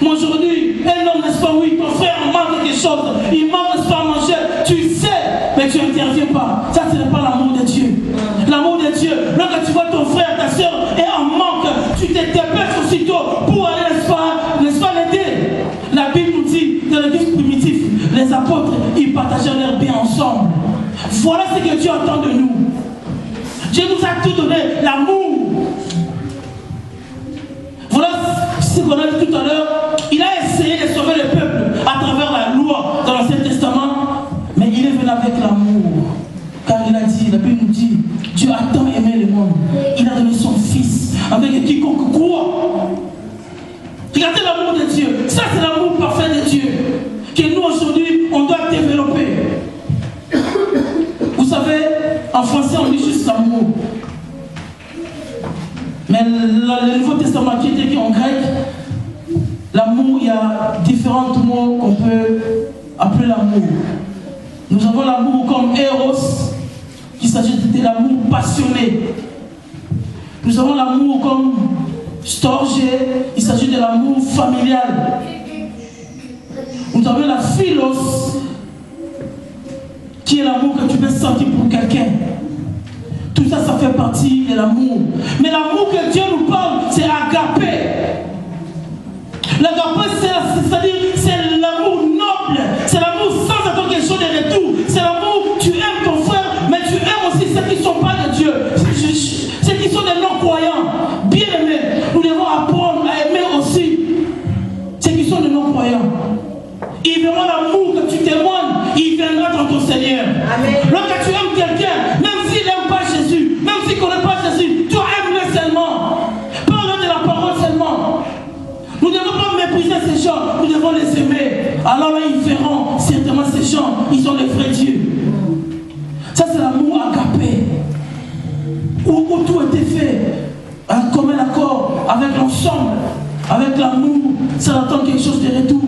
Mais aujourd'hui, un homme, n'est-ce pas, oui, ton frère manque quelque chose. Il manque, n'est-ce pas, à manger. Tu sais, mais tu n'interviens pas. Ça, ce n'est pas l'amour de Dieu. L'amour de Dieu, lorsque tu vois ton frère, ta soeur est en manque, tu te dépêches aussitôt pour aller, n'est-ce pas, l'aider. La Bible nous dit, dans l'église primitive, les apôtres, ils partageaient leur bien ensemble. Voilà ce que Dieu attend de nous. Dieu nous a tout donné, l'amour. Voilà ce qu'on a dit tout à l'heure. Il a essayé de sauver le peuple à travers la loi dans l'Ancien Testament, mais il est venu avec l'amour. Car il a dit, la Bible nous dit, Dieu a tant aimé le monde. Il a donné son Fils avec quiconque croit. Regardez l'amour de Dieu. Ça, c'est l'amour parfait de Dieu que nous aujourd'hui, on doit développer. Vous savez, en français, on dit juste l'amour. Mais le Nouveau Testament qui est écrit en grec, l'amour, il y a différents mots qu'on peut appeler l'amour. Nous avons l'amour comme Eros, qui s'agit de l'amour passionné. Nous avons l'amour comme Storge, il s'agit de l'amour familial. Nous avons la philos, qui est l'amour que tu peux sentir pour quelqu'un. Tout ça, ça fait partie de l'amour. Mais l'amour que Dieu nous parle, c'est agapé. L'agapé, c'est-à-dire, c'est l'amour noble. C'est l'amour sans attendre quelque chose de retour. C'est l'amour, tu aimes ton frère, mais tu aimes aussi ceux qui ne sont pas de Dieu. Ceux qui sont des non-croyants. Bien aimés, nous devons apprendre à aimer aussi ceux qui sont des non-croyants. Ils verront l'amour que tu témoignes, il viendra dans ton Seigneur. Amen. Lorsque tu aimes quelqu'un, même s'il n'aime pas Jésus, même s'il ne connaît pas Jésus, tu aimes-le seulement. Parle de la parole seulement. Nous ne devons pas mépriser ces gens, nous devons les aimer. Alors là, ils verront certainement ces gens, ils sont les vrais dieux. Ça, c'est l'amour agapé. Où tout était fait en commun accord avec l'ensemble, avec l'amour, ça attend quelque chose de retour.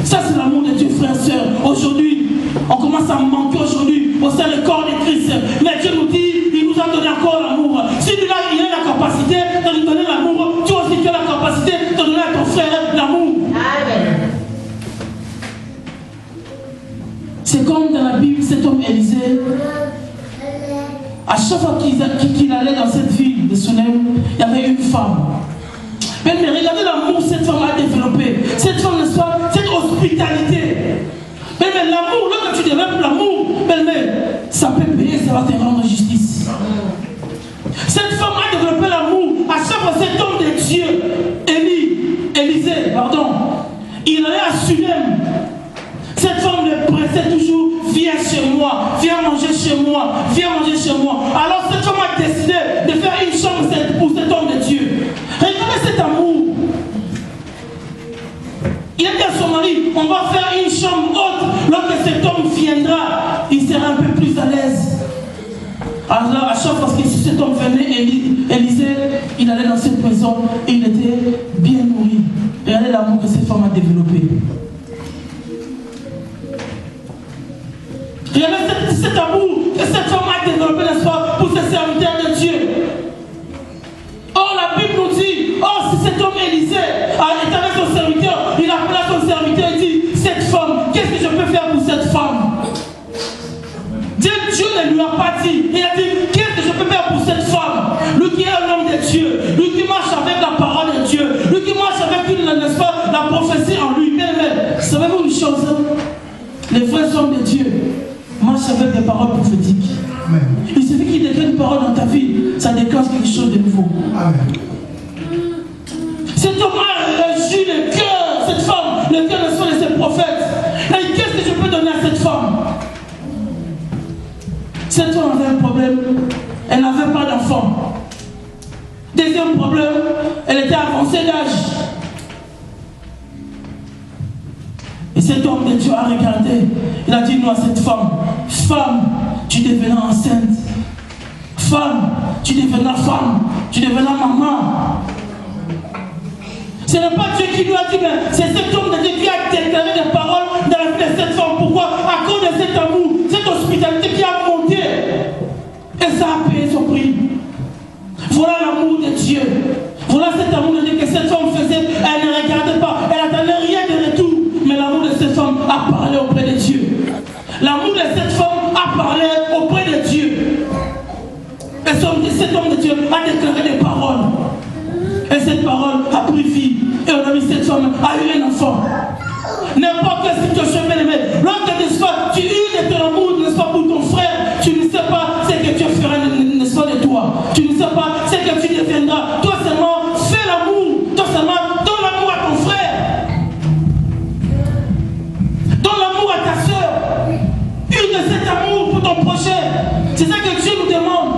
Ça, c'est l'amour de Dieu, frères et sœurs. Aujourd'hui, on commence à manquer aujourd'hui au sein du corps de Christ. Mais Dieu nous dit, il nous a donné encore l'amour. Si il a la capacité de nous donner l'amour, tu aussi tu as la capacité de donner à ton frère l'amour. Amen. C'est comme dans la Bible, cet homme Élisée, à chaque fois qu'il allait dans cette ville de Sunem, il y avait une femme. Mais regardez l'amour que cette femme a développé. Cette femme, n'est-ce pas, cette hospitalité. Mais l'amour, lorsque tu développes l'amour, ça peut payer, ça va te rendre justice. Cette femme a développé l'amour. À chaque fois, cet homme de Dieu, Élisée, il allait à Sunem. Cette femme le pressait toujours, viens chez moi, viens manger chez moi, viens manger chez moi. Alors cette femme a décidé de faire une chambre pour cet homme de Dieu. Regardez cet amour. Il a dit à son mari, on va faire une chambre haute. Lorsque cet homme viendra, il sera un peu plus à l'aise. Alors à chaque fois que cet homme venait, Élisée, il allait dans cette maison et il était bien nourri. Regardez l'amour que cette femme a développé. Regardez cet amour que cette femme a développé, n'est-ce pas, pour ses serviteurs de Dieu. Or, la Bible nous dit, si cet homme Élisée est avec son serviteur, il appelle à son serviteur et dit, cette femme, qu'est-ce que je peux faire pour cette femme? Dieu ne lui a pas dit. Il a dit, qu'est-ce que je peux faire pour cette femme? Lui qui est un homme de Dieu, lui qui marche avec la parole de Dieu, lui qui marche avec n'est-ce pas, la prophétie en lui. Mais savez-vous une chose? Les vrais hommes de Dieu marchent avec des paroles prophétiques. Amen. Il suffit qu'il déclare une parole dans ta vie, ça déclenche quelque chose de nouveau. Amen. Cet homme a régi le cœur, cette femme, le cœur de ses prophètes. Et qu'est-ce que je peux donner à cette femme? Cette femme avait un problème, elle n'avait pas d'enfant. Deuxième problème, elle était avancée d'âge. Et cet homme de Dieu a regardé, il a dit non à cette femme, femme, tu deviendras enceinte. Femme, tu deviendras femme, tu deviendras maman. Ce n'est pas Dieu qui lui a dit, mais c'est cet homme de Dieu qui a déclaré des paroles dans la vie de cette femme. Pourquoi? À cause de cet amour, cette hospitalité qui a monté. Et ça a payé son prix. Voilà l'amour de Dieu. Voilà cet amour de Dieu que cette femme faisait. Elle ne regardait pas, elle n'attendait rien de retour. Mais l'amour de cette femme a parlé auprès de Dieu. L'amour de cette femme a parlé auprès de Dieu. Et cet homme de Dieu a déclaré des paroles. Et cette parole a pris vie. Et on a vu cette femme a eu un enfant. N'importe quelle situation, bien aimé, lorsque tu uses de ton amour, n'est-ce pas, pour ton frère, tu ne sais pas ce que tu feras, n'est-ce pas, de toi. Tu ne sais pas ce que tu deviendras. Toi seulement, fais l'amour. Toi seulement, donne l'amour à ton frère. Donne l'amour à ta soeur. Use de cet amour pour ton prochain. C'est ça que Dieu nous demande.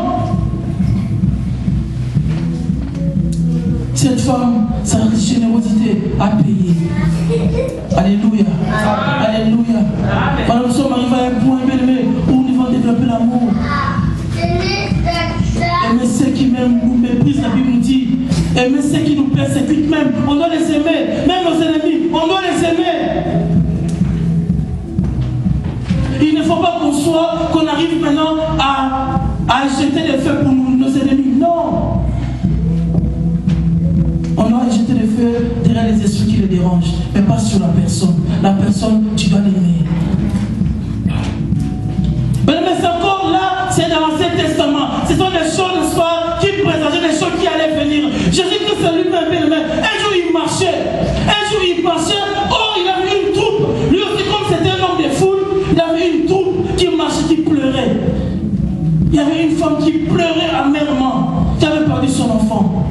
Cette femme, sa générosité a payé. Alléluia. Alléluia. Alors nous sommes arrivés à un point, bien aimé, où nous devons développer l'amour. Aimer ceux qui même nous méprisent, la Bible nous dit. Aimer ceux qui nous persécutent même. On doit les aimer. Même nos ennemis, on doit les aimer. Il ne faut pas qu'on arrive maintenant à jeter des feux pour nos ennemis. Non. On doit jeter des feux derrière les esprits qui les dérangent, mais pas sur la personne. La personne, tu dois l'aimer. Mais c'est encore là, c'est dans l'Ancien Testament. sont des choses, n'est-ce pas, qui présentaient des choses qui allaient venir. Jésus-Christ lui-même, un jour il marchait, oh, il avait une troupe. Lui aussi, comme c'était un homme de foule, il avait une troupe qui marchait, qui pleurait. Il y avait une femme qui pleurait amèrement, qui avait perdu son enfant.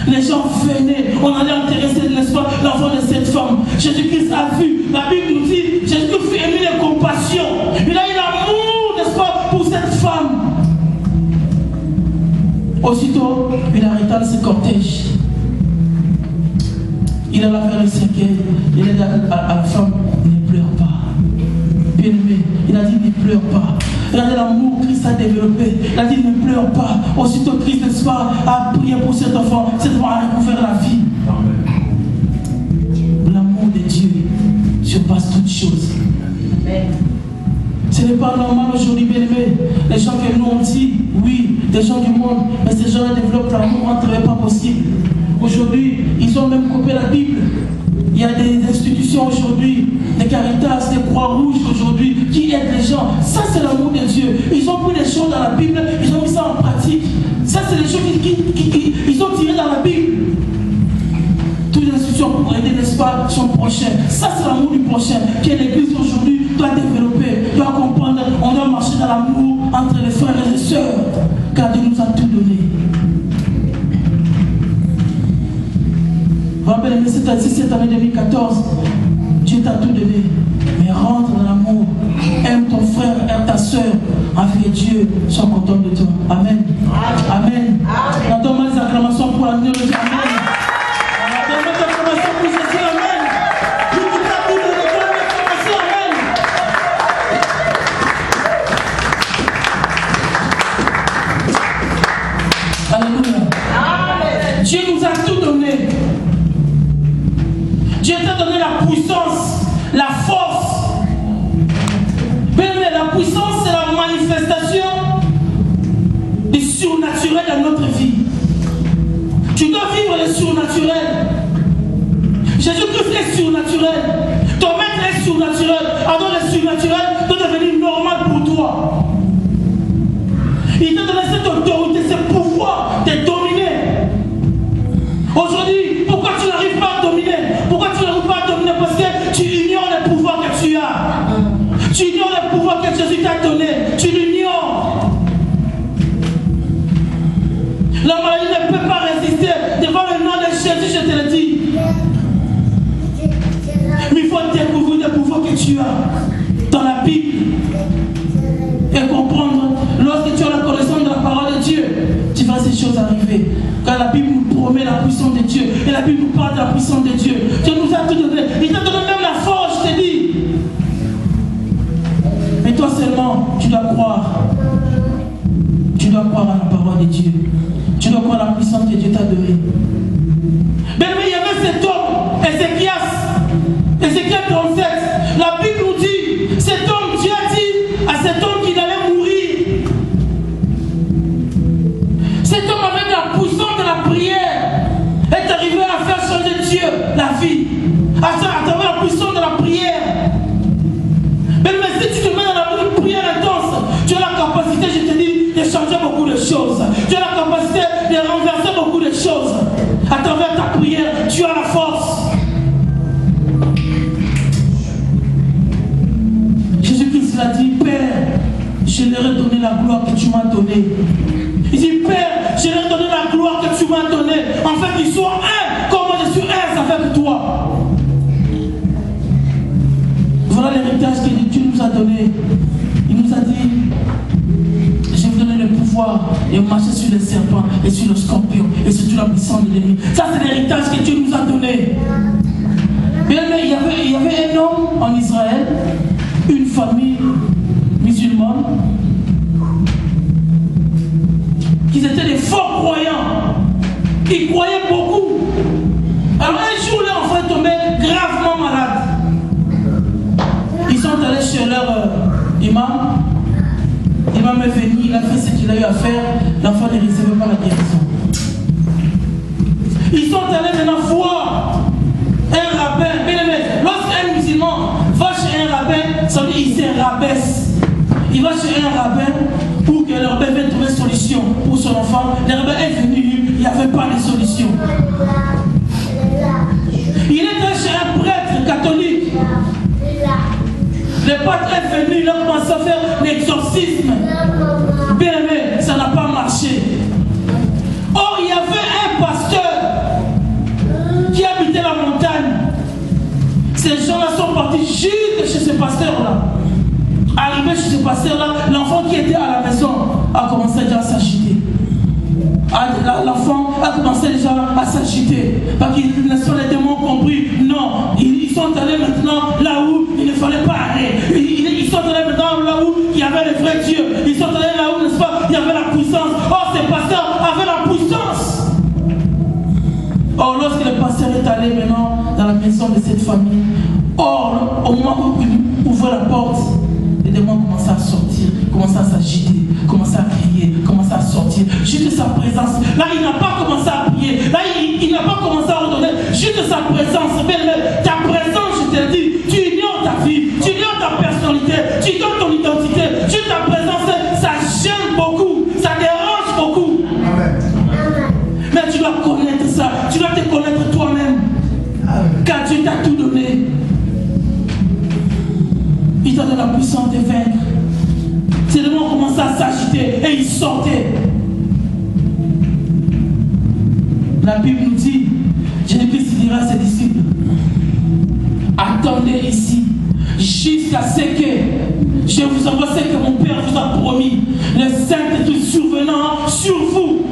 Les gens venaient, on allait enterrer, n'est-ce pas, l'enfant de cette femme. Jésus-Christ a vu, la Bible nous dit, Jésus-Christ fut ému de compassion. Il a eu l'amour, n'est-ce pas, pour cette femme. Aussitôt, il arrêta ce cortège. Il alla vers le cercueil. Il a dit à la femme, ne pleure pas. Bien-aimé, il a dit, ne pleure pas. Regardez l'amour que Christ a développé. Il a dit, ne pleure pas. Aussitôt, Christ, n'est-ce pas, a prié pour cet enfant. Cet enfant a recouvert la vie. L'amour de Dieu surpasse toutes choses. Ce n'est pas normal aujourd'hui, bien-aimé. Les gens que nous on dit, oui, des gens du monde, mais ces gens-là développent l'amour entre eux, pas possible. Aujourd'hui, ils ont même coupé la Bible. Il y a des institutions aujourd'hui, des Caritas, des Croix-Rouges aujourd'hui, qui aident les gens. Ça, c'est l'amour de Dieu. Ils ont pris les choses dans la Bible, ils ont mis ça en pratique. Ça, c'est les choses qu'ils ont tirées dans la Bible. Toutes les institutions pour aider, n'est-ce pas, son prochain. Ça, c'est l'amour du prochain, que l'Église aujourd'hui doit développer, doit comprendre. On doit marcher dans l'amour entre les frères et les sœurs, car Dieu nous a tout donné. Vous rappelez, cette année 2014, Dieu t'a tout donné. Mais rentre dans l'amour. Aime ton frère, aime ta soeur. Afin que Dieu soit content de toi. Amen. Amen. On donne les acclamations pour l'avenir de Dieu. Amen. On donne les acclamations pour Jésus. Amen. Dieu t'a tout donné. Donne les acclamations. Amen. Alléluia. Dieu nous a tout donné. Dieu t'a donné la puissance, la force. Mais la puissance, c'est la manifestation du surnaturel dans notre vie. Tu dois vivre le surnaturel. Jésus-Christ est surnaturel. Ton maître est surnaturel. Alors le surnaturel doit devenir normal pour toi. Il t'a donné cette autorité, ce pouvoir de dominer. Aujourd'hui, pourquoi tu n'arrives pas à dominer? Pourquoi tu n'arrives pas à dominer? Parce que tu ignores le pouvoir que tu as. Tu ignores le pouvoir que Jésus t'a donné. Tu l'ignores. La maladie ne peut pas résister devant le nom de Jésus, je te le dis. Mais il faut découvrir le pouvoir que tu as dans la Bible et comprendre. Lorsque tu as la connaissance de la parole de Dieu, tu verras ces choses arriver. Car la Bible nous promet la puissance de Dieu. Et la Bible nous parle de la puissance de Dieu. Dieu nous a tout donné. Il t'a donné même la force, je te dis. Mais toi seulement, tu dois croire. Tu dois croire à la parole de Dieu. Tu dois croire à la puissance que Dieu t'a donnée. Mais il y avait cet homme, Ézéchiel 37. La Bible nous dit, cet homme, Dieu a dit à cet homme qu'il allait mourir. Cet homme avec la puissance de la prière est arrivé à faire changer Dieu la vie. À travers la puissance de la prière. Mais si tu te mets dans la prière intense, tu as la capacité, je te dis, de changer beaucoup de choses. Tu as la capacité de renverser beaucoup de choses. À travers ta prière, tu as la force. Jésus-Christ l'a dit, Père, je leur ai donné la gloire que tu m'as donnée. Il dit, Père, je leur ai donné la gloire que tu m'as donnée. En fait, ils sont un, comme moi je suis un avec toi. Voilà l'héritage que Dieu nous a donné. Il nous a dit, je vais vous donner le pouvoir de marcher sur les serpents et sur le scorpion et sur toute la puissance de l'ennemi. Ça, c'est l'héritage que Dieu nous a donné. Bien, mais il y avait un homme en Israël, une famille musulmane, qui étaient des forts croyants. Ils croyaient beaucoup. Alors un jour, leur enfant est tombé gravement malade. Ils sont allés chez leur imam. L'imam est venu, il a fait ce qu'il a eu à faire. L'enfant ne recevait pas la guérison. Ils sont allés maintenant voir un rabbin. Bien aimé, lorsqu'un musulman va chez un rabbin, ça veut dire qu'il se rabaisse. Il va chez un rabbin pour que que le rebelle devait trouver une solution pour son enfant. Le rebelle est venu, il n'y avait pas de solution. Il était chez un prêtre catholique. Le prêtre est venu, il a commencé à faire l'exorcisme. Bien aimé, ça n'a pas marché. Or, il y avait un pasteur qui habitait la montagne. Ces gens-là sont partis juste chez ce pasteur-là. Arrivé chez ce pasteur-là, l'enfant qui était à la maison a commencé déjà à s'agiter. L'enfant a commencé déjà à s'agiter. Parce que les démons ont compris. Non, ils sont allés maintenant là où il ne fallait pas aller. Ils sont allés maintenant là où il y avait le vrai Dieu. Ils sont allés là où, n'est-ce pas, il y avait la puissance. Or, ce pasteur avait la puissance. Or, lorsque le pasteur est allé maintenant dans la maison de cette famille, or, au moment où il ouvre la porte, les démons commençaient à sortir, commençaient à s'agiter, commençaient à crier, commençaient à sortir. Juste sa présence. Là, il n'a pas commencé à prier. Là, il n'a pas commencé à ordonner. Juste sa présence. Ta présence, je te dis, tu ignores ta vie, tu ignores ta personnalité, tu ignores ton identité. Juste ta présence, ça gêne beaucoup, ça dérange beaucoup. Amen. Mais tu dois connaître ça. Tu dois te connaître toi-même. Car Dieu t'a tout donné. Il t'a donné la puissance de vaincre. Ces démons commençaient à s'agiter et ils sortaient. La Bible nous dit, Jésus-Christ dira à ses disciples, attendez ici, jusqu'à ce que je vous envoie ce que mon Père vous a promis, le Saint-Esprit survenant sur vous.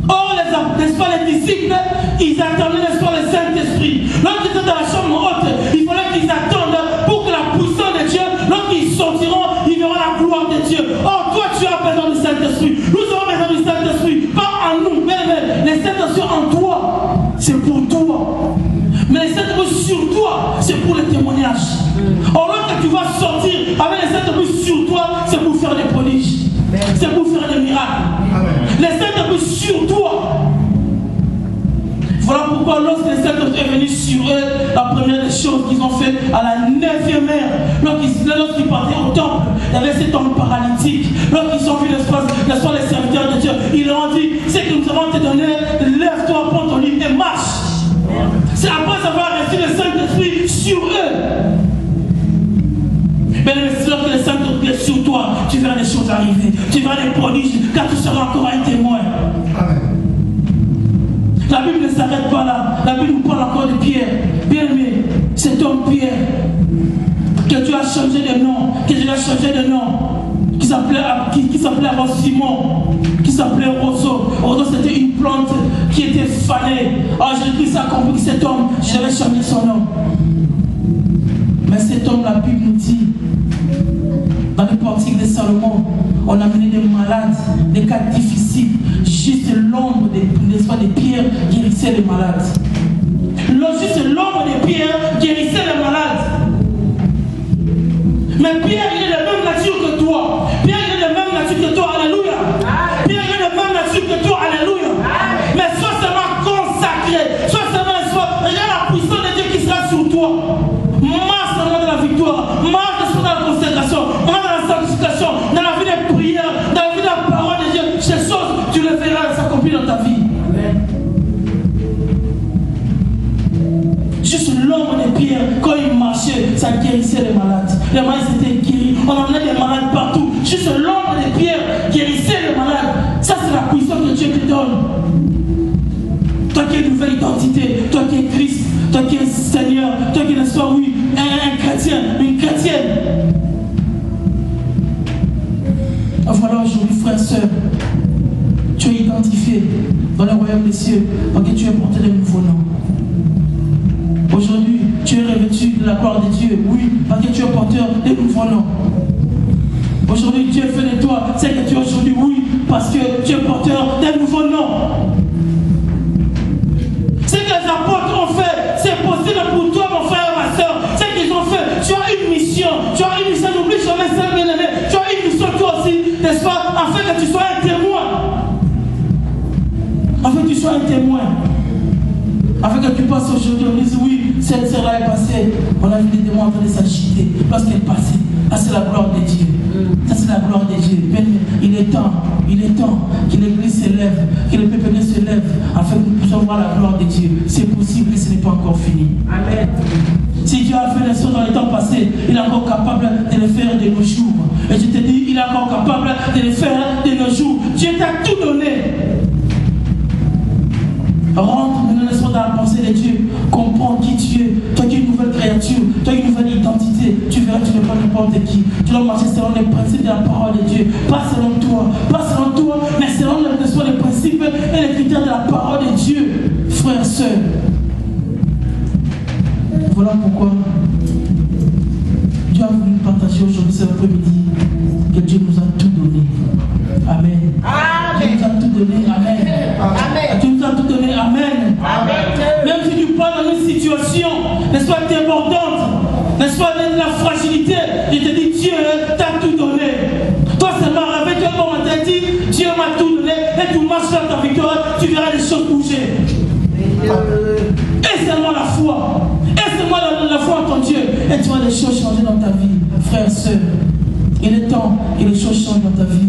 Or, n'est-ce pas, les disciples, ils attendaient, n'est-ce pas, le Saint-Esprit. Lorsqu'ils étaient dans la chambre haute, il fallait qu'ils attendent pour que la puissance de Dieu, lorsqu'ils sortiront, ils verront la gloire de Dieu. Or, toi, tu as besoin du Saint-Esprit. Nous avons besoin du Saint-Esprit. Pas en nous, mais le Saint-Esprit en toi, c'est pour toi. Mais le Saint-Esprit sur toi, c'est pour le témoignage. Or, lorsque tu vas sortir avec le Saint-Esprit sur toi, c'est pour faire des prodiges. C'est pour faire des miracles. Le Saint-Esprit sur toi. Voilà pourquoi lorsque le Saint-Esprit est venu sur eux, la première des choses qu'ils ont fait à la 9e heure, lorsqu'ils partaient au temple, il y avait cet homme paralytique. Lorsqu'ils ont vu l'espace, les serviteurs de Dieu, ils leur ont dit, c'est que nous avons te donné, lève-toi, prends ton livre et marche. C'est après avoir reçu le Saint-Esprit sur eux. Mais lorsque le Saint-Esprit est sur toi, tu verras des choses arriver. Tu verras des prodiges, car tu seras encore un témoin. Amen. La Bible ne s'arrête pas là. La Bible nous parle encore de Pierre. Bien aimé, cet homme Pierre, que tu as changé de nom, qui s'appelait avant Simon, qui s'appelait Roseau. Roseau, c'était une plante qui était fanée. Alors Jésus-Christ a compris que cet homme, je devais changer son nom. Mais cet homme, la Bible nous dit, dans le portique de Salomon, on a mené des malades, des cas difficiles. Juste l'ombre des pierres guérissait les malades. Juste l'ombre des pierres guérissait les malades. Mais Pierre, il est de la même nature que toi. Pierre, il est de la même nature que toi. Alléluia. Pierre, il est de la même nature que toi. Alléluia. Mais sois seulement consacré. Sois regarde la puissance de Dieu qui sera sur toi. Marche dans la victoire. Marche dans la consécration. Marche dans la sanctification. Dans la vie de prière. Dans la vie de la parole de Dieu. Ces choses, tu le verras s'accomplir dans ta vie. Juste l'ombre des pierres, quand il marchait, ça guérissait les malades. Les malades étaient guéris. On emmenait les malades partout. Juste l'ombre des pierres guérissait les malades. Ça, c'est la puissance que Dieu te donne. Toi qui as une nouvelle identité, toi qui es Christ, toi qui es Seigneur, toi qui es soit oui, un chrétien, une chrétienne. Voilà aujourd'hui, frères et sœurs, tu es identifié dans le royaume des cieux parce que tu es porté de nouveaux noms. Aujourd'hui, tu es revêtu de la gloire de Dieu, oui, parce que tu es porteur de nouveaux noms. Aujourd'hui, Dieu fait de toi ce que tu es aujourd'hui, oui, parce que tu es porteur d'un nouveau nom. Ce que les apôtres ont fait, c'est possible pour toi, mon frère et ma soeur. Ce qu'ils ont fait, tu as une mission. Tu as une mission, n'oublie jamais ça, bien aimé. Tu as une mission, toi aussi, n'est-ce pas, afin que tu sois un témoin. Afin que tu sois un témoin. Afin que tu passes aujourd'hui, on dise oui, cette sœur-là est passée. On a vu des témoins en train de s'agiter lorsqu'elle passait. Ah, c'est la gloire de Dieu. Ça, c'est la gloire de Dieu. Il est temps que l'Église se lève, que le peuple se lève, afin que nous puissions voir la gloire de Dieu. C'est possible et ce n'est pas encore fini. Amen. Si Dieu a fait les choses dans les temps passés, il est encore capable de les faire de nos jours. Et je te dis, il est encore capable de les faire de nos jours. Dieu t'a tout donné. Rentre maintenant dans la pensée de Dieu. Comprends qui tu es. Toi qui es une nouvelle créature. Toi qui es une nouvelle identité. Tu verras que tu n'es pas n'importe qui. Tu dois marcher selon les principes de la parole de Dieu. Pas selon toi. Pas selon toi. Mais selon les principes et les critères de la parole de Dieu. Frères et sœurs. Voilà pourquoi Dieu a voulu partager aujourd'hui cet après-midi que Dieu nous a tout donné. Amen. Dieu nous a tout donné. Amen. Amen. Dieu nous a tout donné. Amen. Amen. Même si tu parles dans une situation, n'est-ce pas, débordante, n'est-ce pas, de la fragilité, je te dis, Dieu t'a tout donné. Toi seulement, avec un moment, on t'a dit, Dieu m'a tout donné, et tu marches dans ta victoire, tu verras les choses bouger. Et seulement la foi. Et seulement la foi en ton Dieu. Et tu vois les choses changer dans ta vie, frères et sœurs. Il est temps que les choses changent dans ta vie.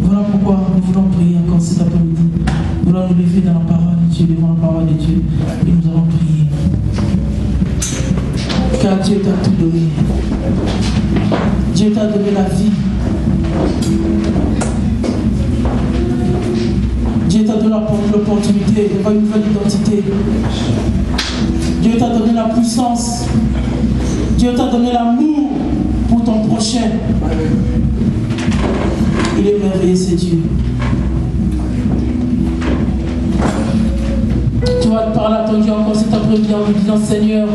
Voilà pourquoi nous voulons prier encore cet après-midi. Nous voulons nous lever dans la parole de Dieu, devant la parole de Dieu. Et nous allons prier. Car Dieu t'a tout donné. Dieu t'a donné la vie. Dieu t'a donné l'opportunité d'avoir une nouvelle identité. Dieu t'a donné la puissance. Dieu t'a donné l'amour pour ton prochain. Il est merveilleux, c'est Dieu. Tu vas parler à ton Dieu encore cet après-midi en lui disant, Seigneur,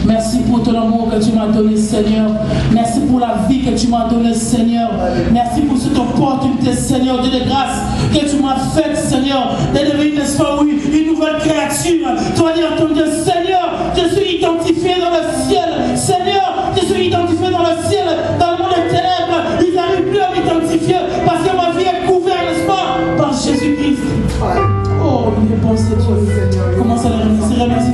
merci pour ton amour que tu m'as donné, Seigneur. Merci pour la vie que tu m'as donnée, Seigneur. Merci pour cette opportunité, Seigneur, de grâce que tu m'as faite, Seigneur, de devenir, n'est-ce pas, oui, une nouvelle créature. Tu vas dire à ton Dieu, Seigneur, je suis identifié dans le ciel. Seigneur, je suis identifié dans le ciel, dans le monde des ténèbres. Ils n'arrivent plus à m'identifier parce que ma vie est couverte, n'est-ce pas, par Jésus-Christ. Oh, il est bon, c'est Dieu. Commence à le remercier.